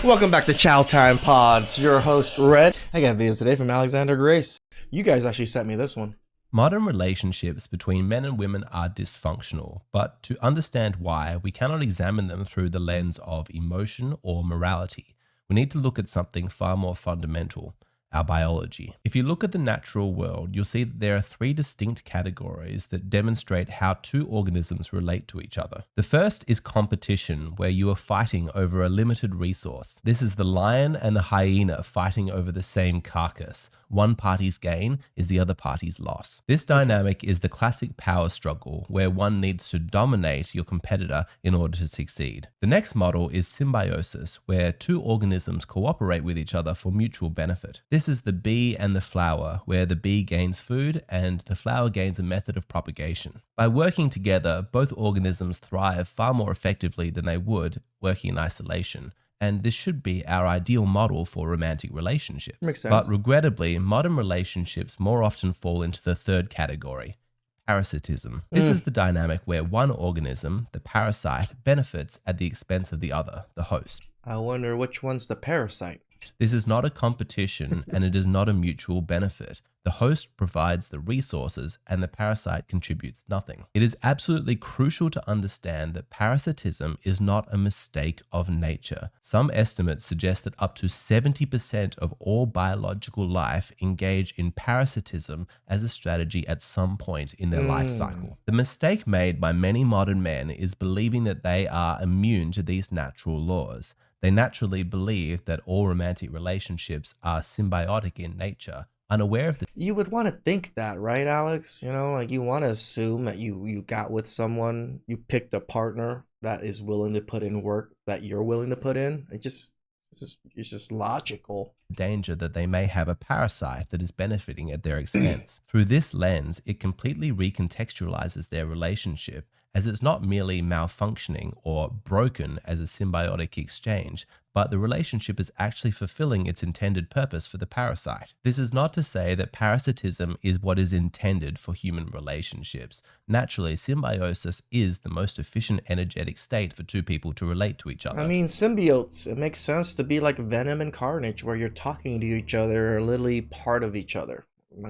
Welcome back to Chow Time Pods. Your host, Red. I got videos today from Alexander Grace. You guys actually sent me this one. Modern relationships between men and women are dysfunctional, but to understand why, we cannot examine them through the lens of emotion or morality. We need to look at something far more fundamental: our biology. If you look at the natural world, you'll see that there are three distinct categories that demonstrate how two organisms relate to each other. The first is competition, where you are fighting over a limited resource. This is the lion and the hyena fighting over the same carcass. One party's gain is the other party's loss. This dynamic is the classic power struggle, where one needs to dominate your competitor in order to succeed. The next model is symbiosis, where two organisms cooperate with each other for mutual benefit. This is the bee and the flower, where the bee gains food and the flower gains a method of propagation. By working together, both organisms thrive far more effectively than they would working in isolation. And this should be our ideal model for romantic relationships. Makes sense. But regrettably, modern relationships more often fall into the third category: parasitism. This is the dynamic where one organism, the parasite, benefits at the expense of the other, the host. I wonder which one's the parasite. This is not a competition and it is not a mutual benefit. The host provides the resources and the parasite contributes nothing. It is absolutely crucial to understand that parasitism is not a mistake of nature. Some estimates suggest that up to 70% of all biological life engage in parasitism as a strategy at some point in their life cycle. The mistake made by many modern men is believing that they are immune to these natural laws. They naturally believe that all romantic relationships are symbiotic in nature, unaware of the... You would want to think that, right, Alex? You know, like you want to assume that you got with someone, you picked a partner that is willing to put in work that you're willing to put in. It's just logical. danger that they may have a parasite that is benefiting at their expense. Through this lens, it completely recontextualizes their relationship, as it's not merely malfunctioning or broken as a symbiotic exchange, but the relationship is actually fulfilling its intended purpose for the parasite. This is not to say that parasitism is what is intended for human relationships. Naturally, symbiosis is the most efficient energetic state for two people to relate to each other. I mean, symbiotes, it makes sense to be like Venom and Carnage, where you're talking to each other, literally part of each other.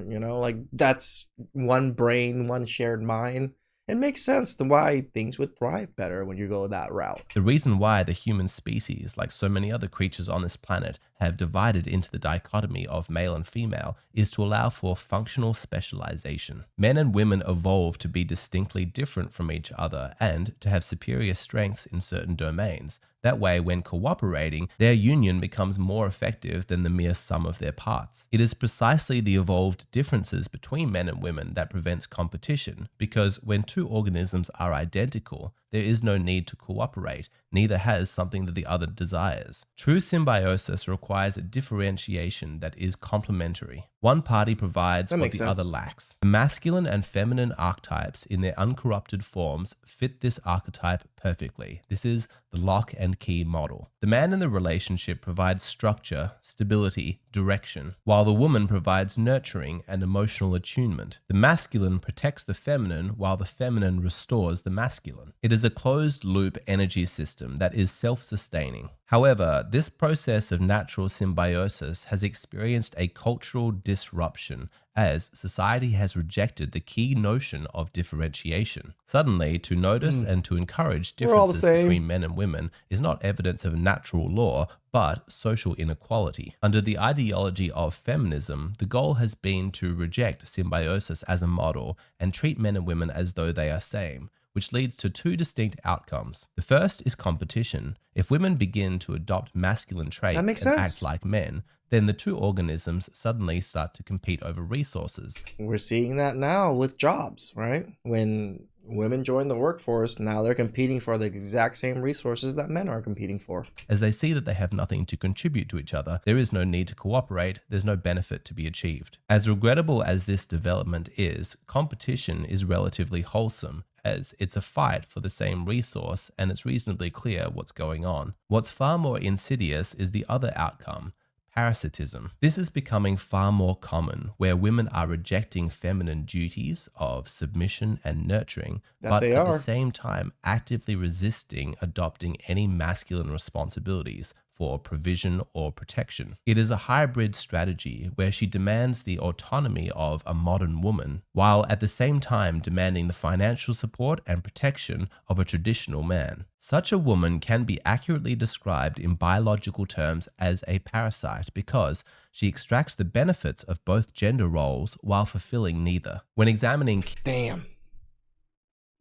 You know, like that's one brain, one shared mind. It makes sense to why things would thrive better when you go that route. The reason why the human species, like so many other creatures on this planet, have divided into the dichotomy of male and female is to allow for functional specialization. Men and women evolved to be distinctly different from each other and to have superior strengths in certain domains. That way, when cooperating, their union becomes more effective than the mere sum of their parts. It is precisely the evolved differences between men and women that prevents competition, because when two organisms are identical, there is no need to cooperate. Neither has something that the other desires. True symbiosis requires a differentiation that is complementary. One party provides what the other lacks. The masculine and feminine archetypes in their uncorrupted forms fit this archetype perfectly. This is the lock and key model. The man in the relationship provides structure, stability, direction, while the woman provides nurturing and emotional attunement. The masculine protects the feminine, while the feminine restores the masculine. It is a closed-loop energy system that is self-sustaining. However, this process of natural symbiosis has experienced a cultural disruption as society has rejected the key notion of differentiation. Suddenly, to notice and to encourage differences between men and women is not evidence of natural law, but social inequality. Under the ideology of feminism, the goal has been to reject symbiosis as a model and treat men and women as though they are same, which leads to two distinct outcomes. The first is competition. If women begin to adopt masculine traits and act like men, then the two organisms suddenly start to compete over resources. We're seeing that now with jobs, right? When women join the workforce, now they're competing for the exact same resources that men are competing for. As they see that they have nothing to contribute to each other, there is no need to cooperate, there's no benefit to be achieved. As regrettable as this development is, competition is relatively wholesome, as it's a fight for the same resource and it's reasonably clear what's going on. What's far more insidious is the other outcome: parasitism. This is becoming far more common, where women are rejecting feminine duties of submission and nurturing, but at the same time actively resisting adopting any masculine responsibilities, for provision or protection. It is a hybrid strategy where she demands the autonomy of a modern woman, while at the same time demanding the financial support and protection of a traditional man. Such a woman can be accurately described in biological terms as a parasite because she extracts the benefits of both gender roles while fulfilling neither. When examining Damn.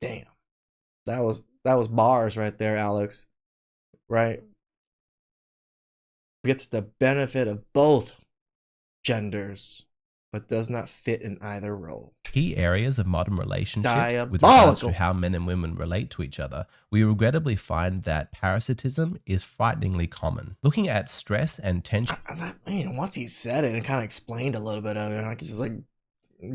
Damn. That was bars right there, Alex. Right? Gets the benefit of both genders, but does not fit in either role. key areas of modern relationships with regards to Diabolical. how men and women relate to each other, we regrettably find that parasitism is frighteningly common. Looking at stress and tension Once he said it and kind of explained a little bit of it, I could just like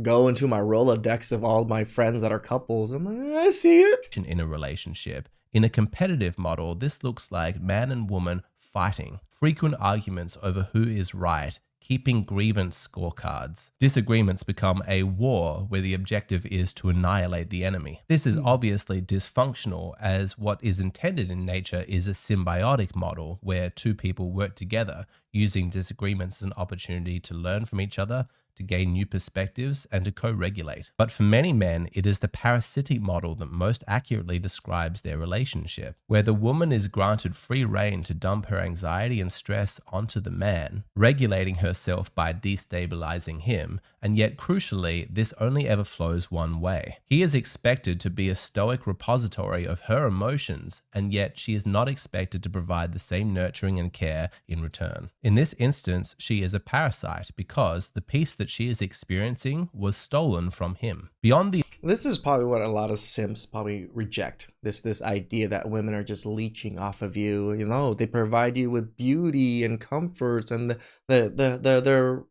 go into my Rolodex of all my friends that are couples. I'm like, I see it. in a relationship, in a competitive model, this looks like man and woman fighting, frequent arguments over who is right, keeping grievance scorecards. Disagreements become a war where the objective is to annihilate the enemy. This is obviously dysfunctional, as what is intended in nature is a symbiotic model where two people work together, using disagreements as an opportunity to learn from each other, to gain new perspectives, and to co-regulate. But for many men, it is the parasitic model that most accurately describes their relationship, where the woman is granted free rein to dump her anxiety and stress onto the man, regulating herself by destabilizing him, and yet crucially, this only ever flows one way. He is expected to be a stoic repository of her emotions, and yet she is not expected to provide the same nurturing and care in return. In this instance, she is a parasite because the peace that she is experiencing was stolen from him. Beyond the This is probably what a lot of simps probably reject. This idea that women are just leeching off of you. You know, they provide you with beauty and comforts, and their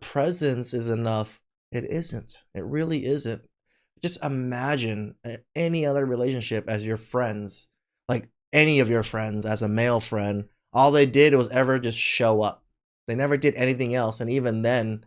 presence is enough. It isn't. It really isn't. Just imagine any other relationship as your friends, like any of your friends as a male friend. All they did was ever just show up. They never did anything else, and even then,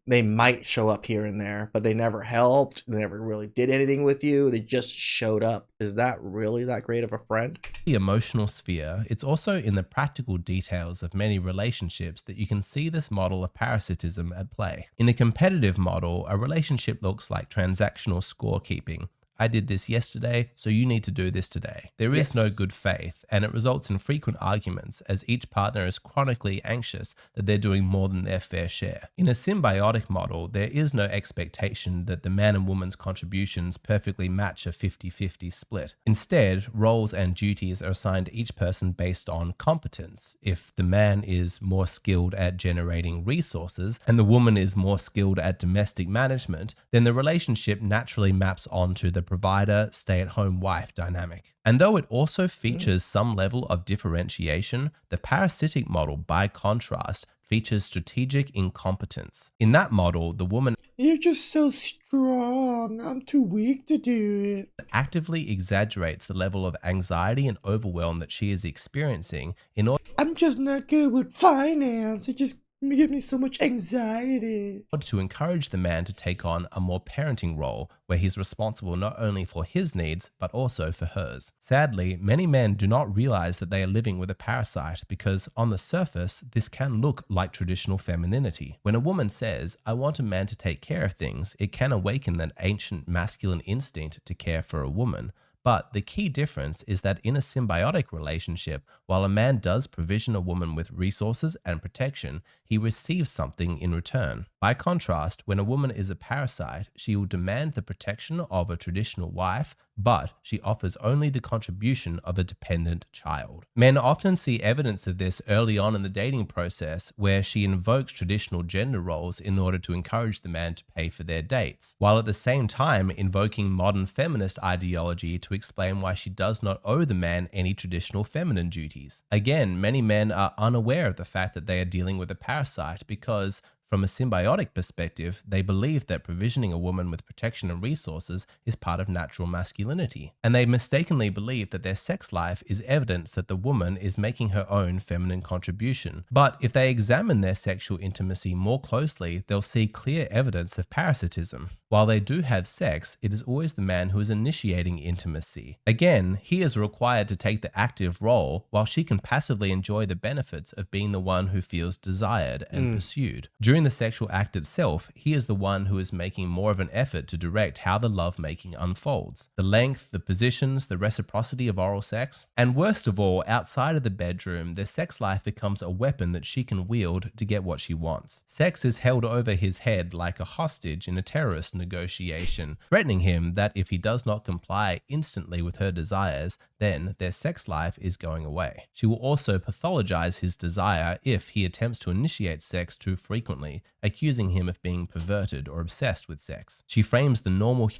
they might show up here and there, but they never helped. They never really did anything with you. They just showed up. Is that really that great of a friend? emotional sphere, it's also in the practical details of many relationships that you can see this model of parasitism at play. In a competitive model, a relationship looks like transactional scorekeeping. I did this yesterday, so you need to do this today. There is no Yes. good faith, and it results in frequent arguments as each partner is chronically anxious that they're doing more than their fair share. In a symbiotic model, there is no expectation that the man and woman's contributions perfectly match a 50-50 split. Instead, roles and duties are assigned to each person based on competence. If the man is more skilled at generating resources and the woman is more skilled at domestic management, then the relationship naturally maps onto the provider, stay-at-home wife dynamic. And though it also features some level of differentiation, the parasitic model, by contrast, features strategic incompetence. In that model, the woman You're just so strong. I'm too weak to do it. actively exaggerates the level of anxiety and overwhelm that she is experiencing in order I'm just not good with finance. It just gives me so much anxiety. to encourage the man to take on a more parenting role where he's responsible not only for his needs but also for hers. Sadly, many men do not realize that they are living with a parasite because on the surface, this can look like traditional femininity. When a woman says, "I want a man to take care of things," it can awaken that ancient masculine instinct to care for a woman. But the key difference is that in a symbiotic relationship, while a man does provision a woman with resources and protection, he receives something in return. By contrast, when a woman is a parasite, she will demand the protection of a traditional wife, but she offers only the contribution of a dependent child. Men often see evidence of this early on in the dating process, where she invokes traditional gender roles in order to encourage the man to pay for their dates, while at the same time invoking modern feminist ideology to explain why she does not owe the man any traditional feminine duties. Again, many men are unaware of the fact that they are dealing with a parasite because, from a symbiotic perspective, they believe that provisioning a woman with protection and resources is part of natural masculinity, and they mistakenly believe that their sex life is evidence that the woman is making her own feminine contribution. But if they examine their sexual intimacy more closely, they'll see clear evidence of parasitism. While they do have sex, it is always the man who is initiating intimacy. Again, he is required to take the active role, while she can passively enjoy the benefits of being the one who feels desired and Mm. pursued. During the sexual act itself, he is the one who is making more of an effort to direct how the lovemaking unfolds. The length, the positions, the reciprocity of oral sex. And worst of all, outside of the bedroom, their sex life becomes a weapon that she can wield to get what she wants. Sex is held over his head like a hostage in a terrorist negotiation, threatening him that if he does not comply instantly with her desires, then their sex life is going away. She will also pathologize his desire if he attempts to initiate sex too frequently, accusing him of being perverted or obsessed with sex. She frames the normal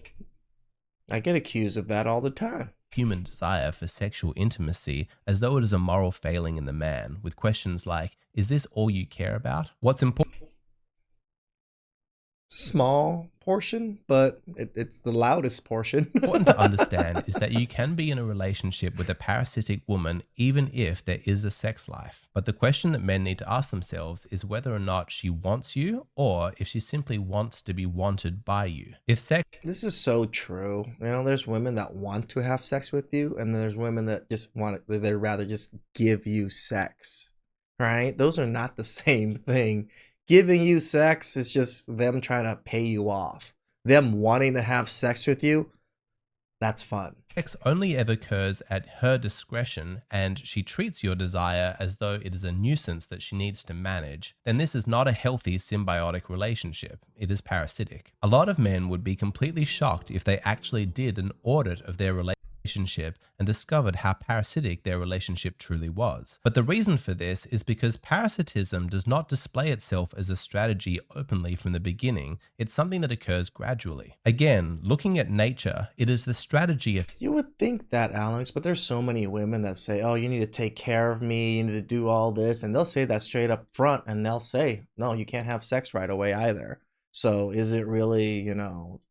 I get accused of that all the time. human desire for sexual intimacy as though it is a moral failing in the man, with questions like, is this all you care about? What's important? Small portion, but it's the loudest portion. Important to understand is that you can be in a relationship with a parasitic woman even if there is a sex life. But the question that men need to ask themselves is whether or not she wants you or if she simply wants to be wanted by you. If sex This is so true. There's women that want to have sex with you, and then there's women that just want it, they'd rather just give you sex, right? Those are not the same thing. Giving you sex is just them trying to pay you off. Them wanting to have sex with you, that's fun. sex only ever occurs at her discretion and she treats your desire as though it is a nuisance that she needs to manage, then this is not a healthy symbiotic relationship. It is parasitic. A lot of men would be completely shocked if they actually did an audit of their relationship and discovered how parasitic their relationship truly was. But the reason for this is because parasitism does not display itself as a strategy openly from the beginning. It's something that occurs gradually. Again, looking at nature, it is the strategy of You would think that, Alex, but there's so many women that say, oh, you need to take care of me, you need to do all this, and they'll say that straight up front, and they'll say, no, you can't have sex right away either. So is it really,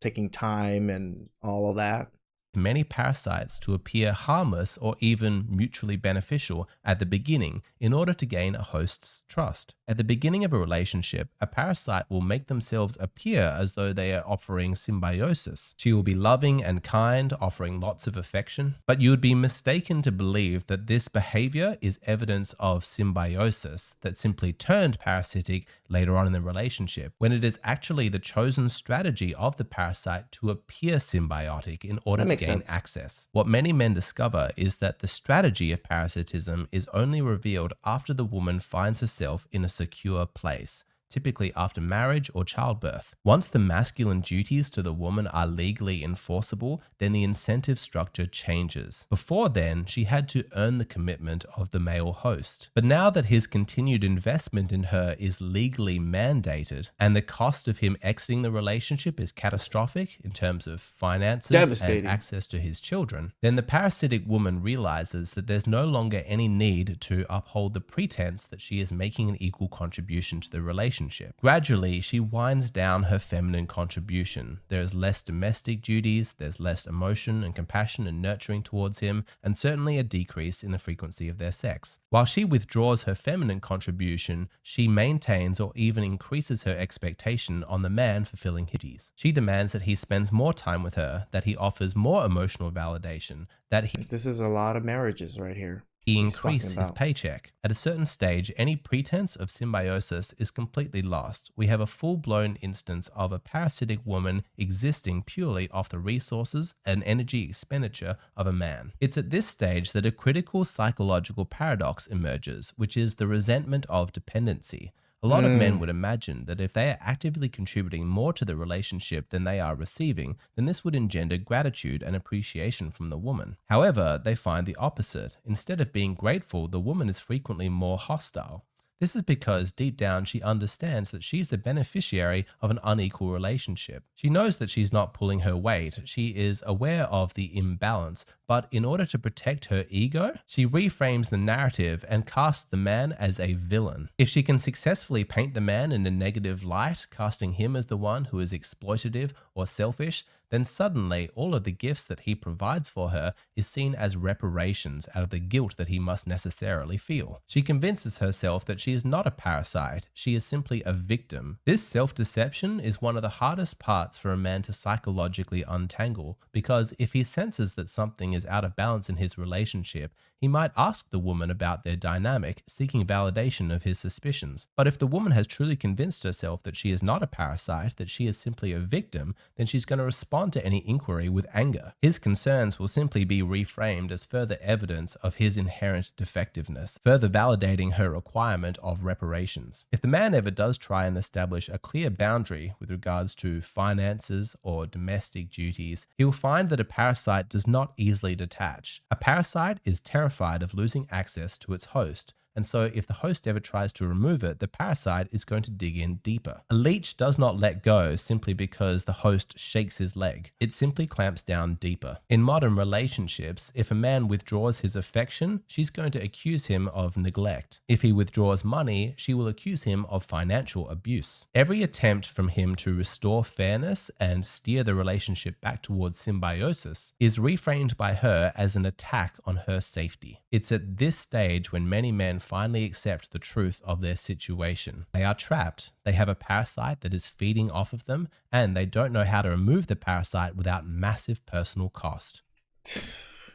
taking time and all of that? many parasites to appear harmless or even mutually beneficial at the beginning in order to gain a host's trust. At the beginning of a relationship, a parasite will make themselves appear as though they are offering symbiosis. She will be loving and kind, offering lots of affection, but you would be mistaken to believe that this behavior is evidence of symbiosis that simply turned parasitic later on in the relationship, when it is actually the chosen strategy of the parasite to appear symbiotic in order to gain access. What many men discover is that the strategy of parasitism is only revealed after the woman finds herself in a secure place, typically after marriage or childbirth. Once the masculine duties to the woman are legally enforceable, then the incentive structure changes. Before then, she had to earn the commitment of the male host. But now that his continued investment in her is legally mandated, and the cost of him exiting the relationship is catastrophic in terms of finances and access to his children, then the parasitic woman realizes that there's no longer any need to uphold the pretense that she is making an equal contribution to the relationship. Gradually, she winds down her feminine contribution. There is less domestic duties, there's less emotion and compassion and nurturing towards him, and certainly a decrease in the frequency of their sex. While she withdraws her feminine contribution, she maintains or even increases her expectation on the man fulfilling his duties. She demands that he spends more time with her, that he offers more emotional validation, that he This is a lot of marriages right here. increase his paycheck. At a certain stage, any pretense of symbiosis is completely lost. We have a full-blown instance of a parasitic woman existing purely off the resources and energy expenditure of a man. It's at this stage that a critical psychological paradox emerges, which is the resentment of dependency. A lot of men would imagine that if they are actively contributing more to the relationship than they are receiving, then this would engender gratitude and appreciation from the woman. However, they find the opposite. Instead of being grateful, the woman is frequently more hostile. This is because deep down she understands that she's the beneficiary of an unequal relationship. She knows that she's not pulling her weight. She is aware of the imbalance, but in order to protect her ego, she reframes the narrative and casts the man as a villain. If she can successfully paint the man in a negative light, casting him as the one who is exploitative or selfish, then suddenly all of the gifts that he provides for her is seen as reparations out of the guilt that he must necessarily feel. She convinces herself that she is not a parasite, she is simply a victim. This self-deception is one of the hardest parts for a man to psychologically untangle, because if he senses that something is out of balance in his relationship, he might ask the woman about their dynamic, seeking validation of his suspicions. But if the woman has truly convinced herself that she is not a parasite, that she is simply a victim, then she's going to respond to any inquiry with anger. His concerns will simply be reframed as further evidence of his inherent defectiveness, further validating her requirement of reparations. If the man ever does try and establish a clear boundary with regards to finances or domestic duties, he will find that a parasite does not easily detach. A parasite is terrified of losing access to its host, and so if the host ever tries to remove it, the parasite is going to dig in deeper. A leech does not let go simply because the host shakes his leg. It simply clamps down deeper. In modern relationships, if a man withdraws his affection, she's going to accuse him of neglect. If he withdraws money, she will accuse him of financial abuse. Every attempt from him to restore fairness and steer the relationship back towards symbiosis is reframed by her as an attack on her safety. It's at this stage when many men finally accept the truth of their situation. They are trapped, they have a parasite that is feeding off of them, and they don't know how to remove the parasite without massive personal cost.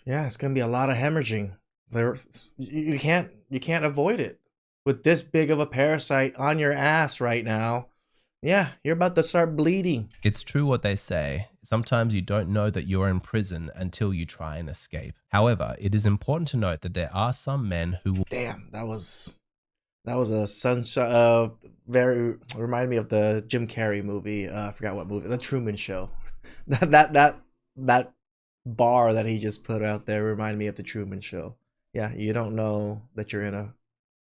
Yeah, it's gonna be a lot of hemorrhaging. You can't avoid it. With this big of a parasite on your ass right now, yeah, you're about to start bleeding. It's true what they say. Sometimes you don't know that you're in prison until you try and escape. However, it is important to note that there are some men who will Damn, that was a sunshine. Very reminded me of the Jim Carrey movie. I forgot what movie. The Truman Show. That bar that he just put out there reminded me of the Truman Show. Yeah, you don't know that you're in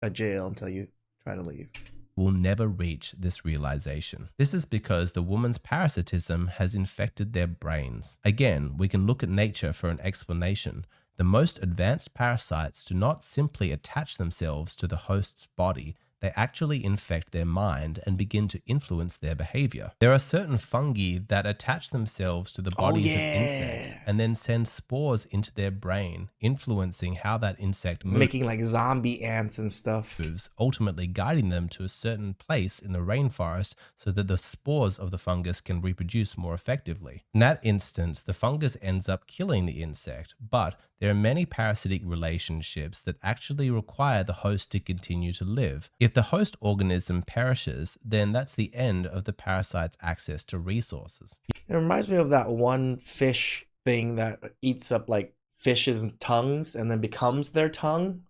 a jail until you try to leave. will never reach this realization. This is because the woman's parasitism has infected their brains. Again, we can look at nature for an explanation. The most advanced parasites do not simply attach themselves to the host's body, they actually infect their mind and begin to influence their behavior. There are certain fungi that attach themselves to the bodies of insects and then send spores into their brain, influencing how that insect moves, making like zombie ants and stuff. ultimately guiding them to a certain place in the rainforest so that the spores of the fungus can reproduce more effectively. In that instance, the fungus ends up killing the insect, but there are many parasitic relationships that actually require the host to continue to live. If the host organism perishes, then that's the end of the parasite's access to resources. It reminds me of that one fish thing that eats up like fish's tongues and then becomes their tongue.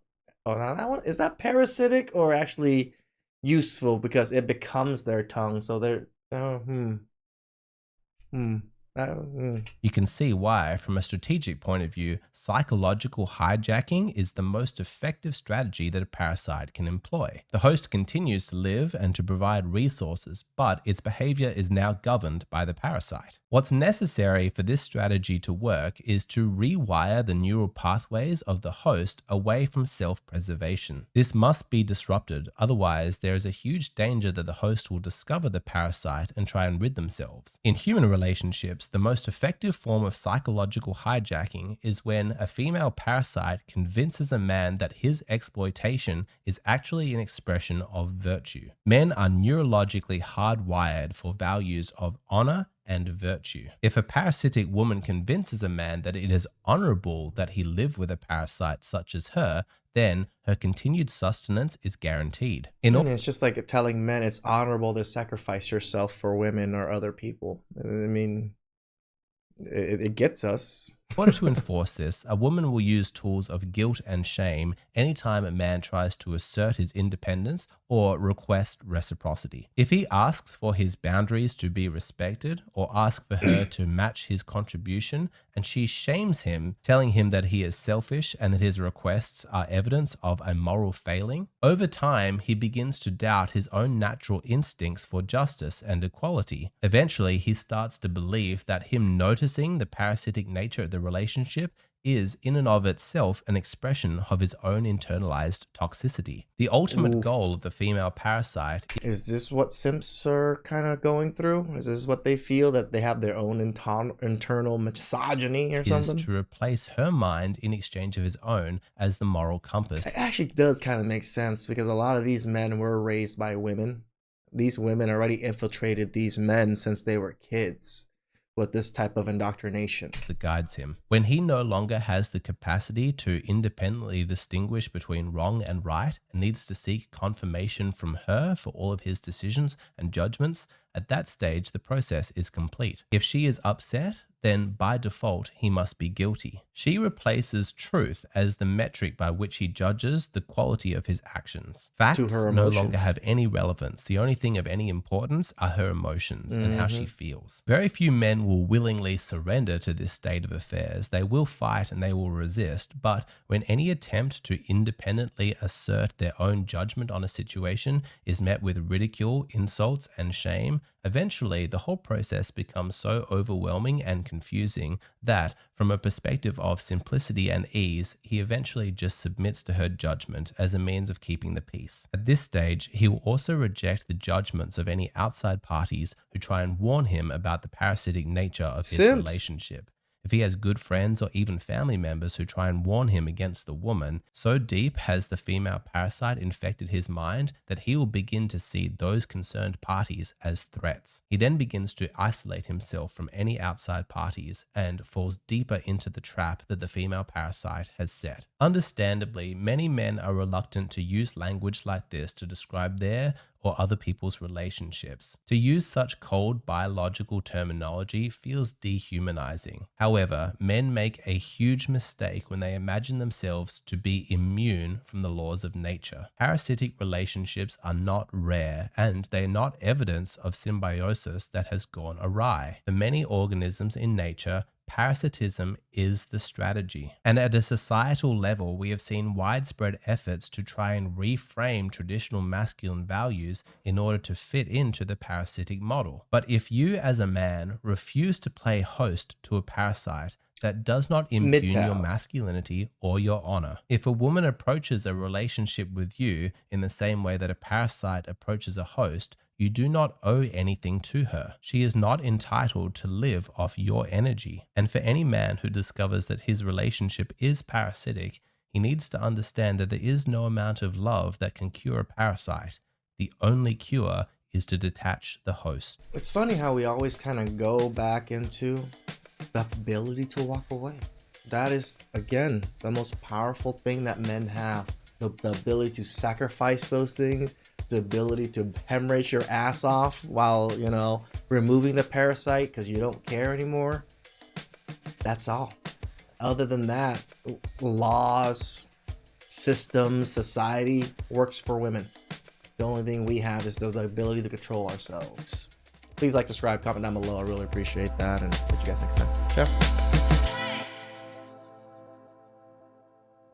Oh, now that one, is that parasitic or actually useful because it becomes their tongue? So they're You can see why, from a strategic point of view, psychological hijacking is the most effective strategy that a parasite can employ. The host continues to live and to provide resources, but its behavior is now governed by the parasite. What's necessary for this strategy to work is to rewire the neural pathways of the host away from self-preservation. This must be disrupted, otherwise there is a huge danger that the host will discover the parasite and try and rid themselves. In human relationships, the most effective form of psychological hijacking is when a female parasite convinces a man that his exploitation is actually an expression of virtue. Men are neurologically hardwired for values of honor and virtue. If a parasitic woman convinces a man that it is honorable that he live with a parasite such as her, then her continued sustenance is guaranteed. It's just like telling men it's honorable to sacrifice yourself for women or other people. I mean, it gets us. In order to enforce this, a woman will use tools of guilt and shame anytime a man tries to assert his independence or request reciprocity. If he asks for his boundaries to be respected or asks for her to match his contribution and she shames him, telling him that he is selfish and that his requests are evidence of a moral failing, over time he begins to doubt his own natural instincts for justice and equality. Eventually, he starts to believe that him noticing the parasitic nature of the relationship is in and of itself an expression of his own internalized toxicity. The ultimate Ooh. goal of the female parasite Is this what simps are kind of going through? Is this what they feel, that they have their own internal misogyny or is something? to replace her mind in exchange of his own as the moral compass. It actually does kind of make sense, because a lot of these men were raised by women. These women already infiltrated these men since they were kids with this type of indoctrination That guides him. When he no longer has the capacity to independently distinguish between wrong and right and needs to seek confirmation from her for all of his decisions and judgments, at that stage the process is complete. If she is upset, then by default he must be guilty. She replaces truth as the metric by which he judges the quality of his actions. Facts to her no emotions. longer have any relevance. The only thing of any importance are her emotions and how she feels. Very few men will willingly surrender to this state of affairs. They will fight and they will resist, but when any attempt to independently assert their own judgment on a situation is met with ridicule, insults, and shame, eventually the whole process becomes so overwhelming and confusing that, from a perspective of simplicity and ease, he eventually just submits to her judgment as a means of keeping the peace. At this stage, he will also reject the judgments of any outside parties who try and warn him about the parasitic nature of his relationship. If he has good friends or even family members who try and warn him against the woman, so deep has the female parasite infected his mind that he will begin to see those concerned parties as threats. He then begins to isolate himself from any outside parties and falls deeper into the trap that the female parasite has set. Understandably, many men are reluctant to use language like this to describe their or other people's relationships. To use such cold biological terminology feels dehumanizing. However, men make a huge mistake when they imagine themselves to be immune from the laws of nature. Parasitic relationships are not rare, and they are not evidence of symbiosis that has gone awry. For many organisms in nature, parasitism is the strategy. And at a societal level, we have seen widespread efforts to try and reframe traditional masculine values in order to fit into the parasitic model. But if you as a man refuse to play host to a parasite, that does not impugn your masculinity or your honor. If a woman approaches a relationship with you in the same way that a parasite approaches a host, you do not owe anything to her. She is not entitled to live off your energy. And for any man who discovers that his relationship is parasitic, he needs to understand that there is no amount of love that can cure a parasite. The only cure is to detach the host. It's funny how we always kind of go back into the ability to walk away. That is, again, the most powerful thing that men have. The ability to sacrifice those things, the ability to hemorrhage your ass off while, removing the parasite because you don't care anymore. That's all. Other than that, laws, systems, society works for women. The only thing we have is the ability to control ourselves. Please like, subscribe, comment down below. I really appreciate that, and catch you guys next time. Ciao.